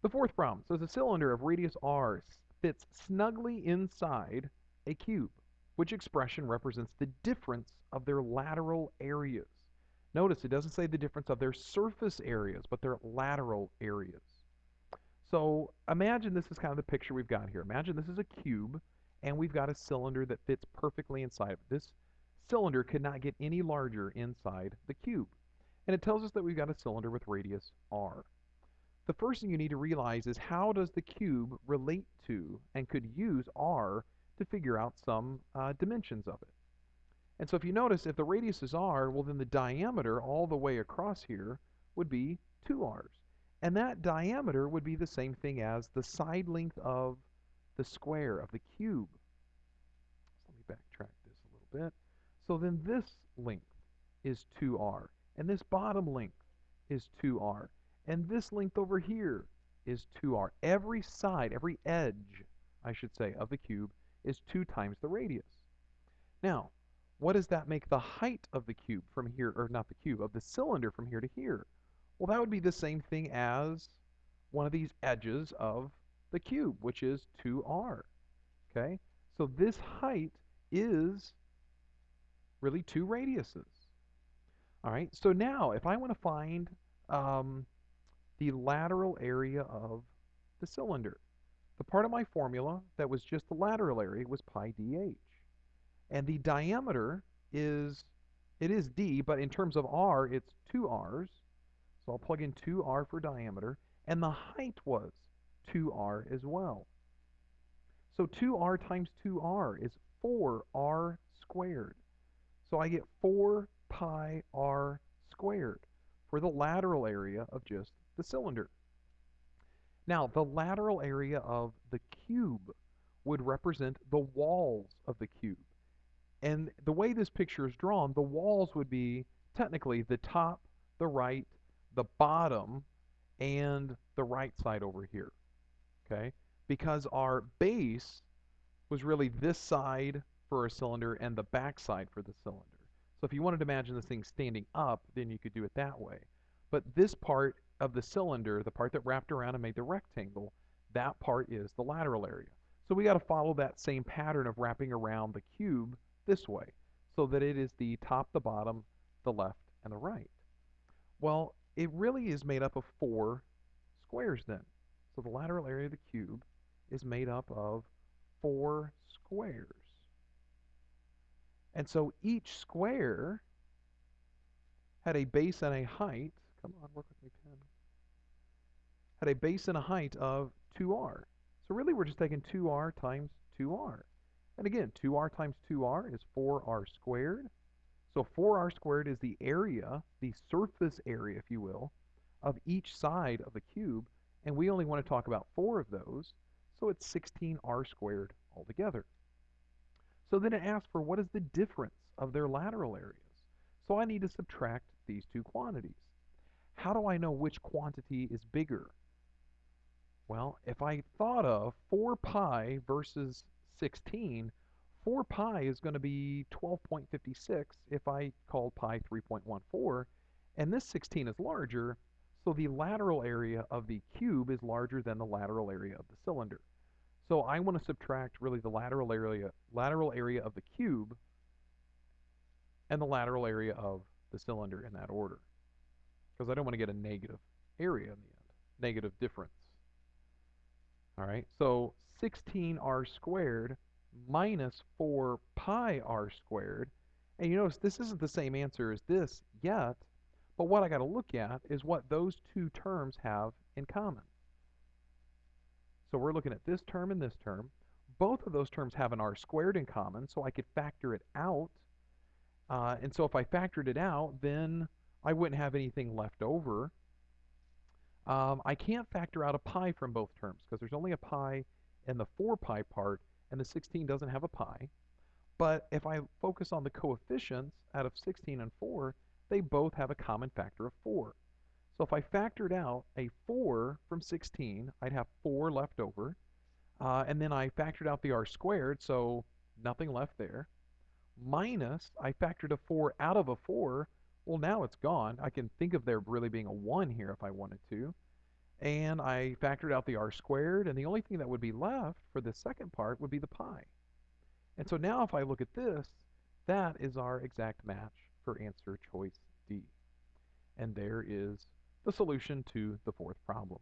The fourth problem says a cylinder of radius r fits snugly inside a cube. Which expression represents the difference of their lateral areas? Notice it doesn't say the difference of their surface areas, but their lateral areas. So imagine this is kind of the picture we've got here. Imagine this is a cube, and we've got a cylinder that fits perfectly inside of it. This cylinder could not get any larger inside the cube. And it tells us that we've got a cylinder with radius r. The first thing you need to realize is how does the cube relate to and could use r to figure out some dimensions of it. And so if you notice, if the radius is r, well then the diameter all the way across here would be 2r's. And that diameter would be the same thing as the side length of the square of the cube. So let me backtrack this a little bit. So then this length is 2r, and this bottom length is 2r, and this length over here is 2r. Every side, every edge, I should say, of the cube is 2 times the radius. Now, what does that make the height of the cube from here, or not the cube, of the cylinder from here to here? Well, that would be the same thing as one of these edges of the cube, which is 2r. Okay? So this height is really 2 radiuses. All right, so now if I want to find the lateral area of the cylinder, the part of my formula that was just the lateral area was pi dh. And the diameter is d, but in terms of r, it's 2r's. So I'll plug in 2r for diameter, and the height was 2r as well. So 2r times 2r is 4r squared. So I get 4 pi r squared for the lateral area of just the cylinder. Now, the lateral area of the cube would represent the walls of the cube. And the way this picture is drawn, the walls would be technically the top, the right, the bottom, and the right side over here. Okay? Because our base was really this side for a cylinder and the back side for the cylinder. So if you wanted to imagine this thing standing up, then you could do it that way. But this part of the cylinder, the part that wrapped around and made the rectangle, that part is the lateral area. So we got to follow that same pattern of wrapping around the cube this way, so that it is the top, the bottom, the left, and the right. Well, it really is made up of 4 squares then. So the lateral area of the cube is made up of 4 squares. And so each square had a base and a height. Come on, work with me, pen. Had a base and a height of 2r. So really we're just taking 2r times 2r. And again, 2r times 2r is 4r squared. So 4r squared is the area, the surface area, if you will, of each side of the cube. And we only want to talk about 4 of those. So it's 16r squared altogether. So then it asks for what is the difference of their lateral areas. So I need to subtract these two quantities. How do I know which quantity is bigger? Well, if I thought of 4 pi versus 16, 4 pi is going to be 12.56 if I called pi 3.14, and this 16 is larger, so the lateral area of the cube is larger than the lateral area of the cylinder. So I want to subtract really the lateral area of the cube and the lateral area of the cylinder in that order, because I don't want to get a negative area in the end, negative difference. All right, so 16r squared minus 4 pi r squared, and you notice this isn't the same answer as this yet, but what I got to look at is what those two terms have in common. So we're looking at this term and this term. Both of those terms have an r squared in common, so I could factor it out. And so if I factored it out, then I wouldn't have anything left over. I can't factor out a pi from both terms because there's only a pi in the 4 pi part, and the 16 doesn't have a pi. But if I focus on the coefficients out of 16 and 4, they both have a common factor of 4. So if I factored out a 4 from 16, I'd have 4 left over. And then I factored out the r squared, so nothing left there. Minus, I factored a 4 out of a 4. Well, now it's gone. I can think of there really being a 1 here if I wanted to. And I factored out the r squared, and the only thing that would be left for the second part would be the pi. And so now if I look at this, that is our exact match for answer choice D. And there is the solution to the fourth problem.